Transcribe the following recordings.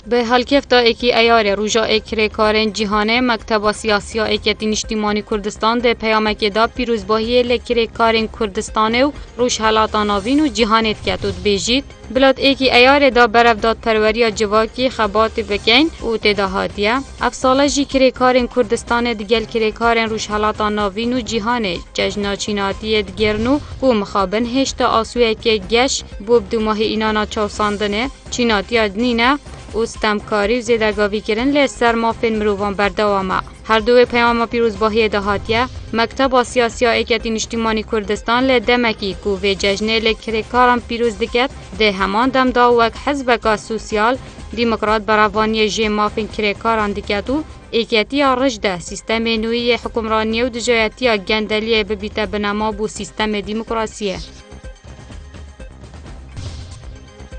به حال کفتا اکی ایار روژا اکره کارن جهانه مکتب سیاسی اکیتین اجتماعی کردستان ده پیامک دا پیروزباهی لکره کارن کردستانه و روش حالات ناوین و جهانت کتود بیجید بلاد اکی ایار دا برفداد پروری جواکی خبات بکن و تداهاتیه افساله جی کره کارن کردستان دیگل کره کارن روش حالات ناوین و جهانه ججنا چیناتی دگرنو و مخابن هشتا آسوه که گش بوب دو ماه اینانا چاوساندنه چیناتی ادنینه استمکاری و زیدگاوی کردن لسر مافین مروان بردوامه. هر دو پیام پیروزباهی دهاتیه مکتب سیاسی اکیتین اجتماعی کردستان لدمکی کو و جشنه لکره کارم پیروز دکت ده همان دم دا وک حزب سوسیال دموکرات براوانی جه مافین کره کاران دکتو اکیتی رجده سیستم نوی حکمرانی و دجایتی گندلی ببیت بنما بو سیستم دموکراسیه.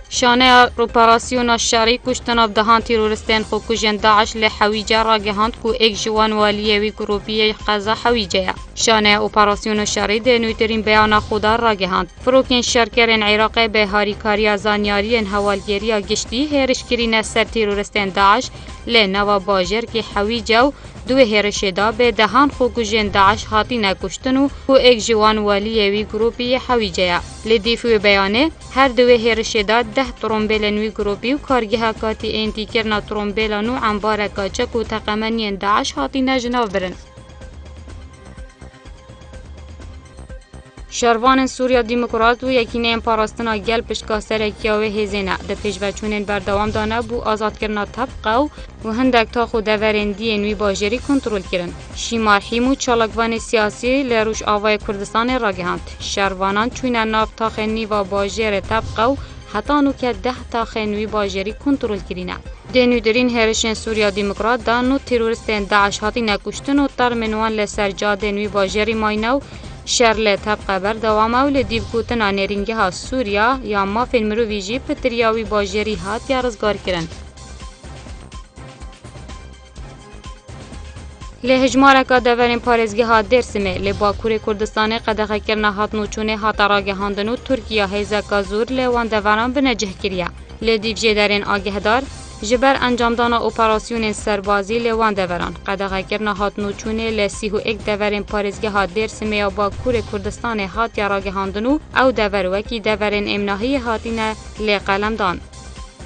شانه اپراسیون شری کشتن دهان تروریستان خو کجن داعش لحویجه را گهاند کو یک جوان والیه وی گروپی قزا حویجه شانه اپراسیون شری ده نویترین بیان خدا را گهاند فروکن شرکرین عراق به هاریکاری زانیاری حوالگیری گشتی هرشکرین سر تروریستان داعش لنوا باجر که حویجه دو هرشدا به دهان خو کجن داعش هاتی نکشتن کو یک جوان والیه وی گروپی حویجه لدیفو بیانه هر دو هرشدا 10 ترومبیل نوی گروپی و کارگاه کاتی انتی کرنا ترومبیل نو انبار کاچک و تقمنین داعش هاتی نجناو برن. شروان سوریا دموکرات و یکینه پاراستنا گل پشکا سرکیا و هزینه ده پیشوچونین بردوام دانه بو آزاد کرنا طبقه و هندک تا خود دورندی نوی باجری کنترل کرن. شیمارحیم و چالکوان سیاسی لروش آوای کردستان را گهاند. شروانان چون ناف تاخنی و باجر طبقه و حتی نو که 10 تاخنوی باجری کنترل کرینه. دنیودرین هرشن سوریا دموکرات دانو تروریستان داعش هاتی نکشتن و ترمنوان لسر جا دنوی باجری ماینو شرل طبقه بردوام و لدیو کوتن آنرینگه ها سوریا یا ما فیلم رو ویجی پتریاوی باجری هات یا رزگار کرن. لهجماره که دورین پارزگی ها درسمه لباکور کردستان قدغه کرنه هات نوچونه هات راگه هاندنو ترکیه هیزه زور لوان دوران بنجه کریه. لدیو جدرین آگه دار جبر انجام دانا اپراسیون سربازی لوان دوران قدغه کرنه هات نوچونه لسیهو یک دورین پارزگی ها درسمه یا باکور کردستان هات یا راگه هاندنو او دور وکی دورین امناهی هاتینه لقلم دان.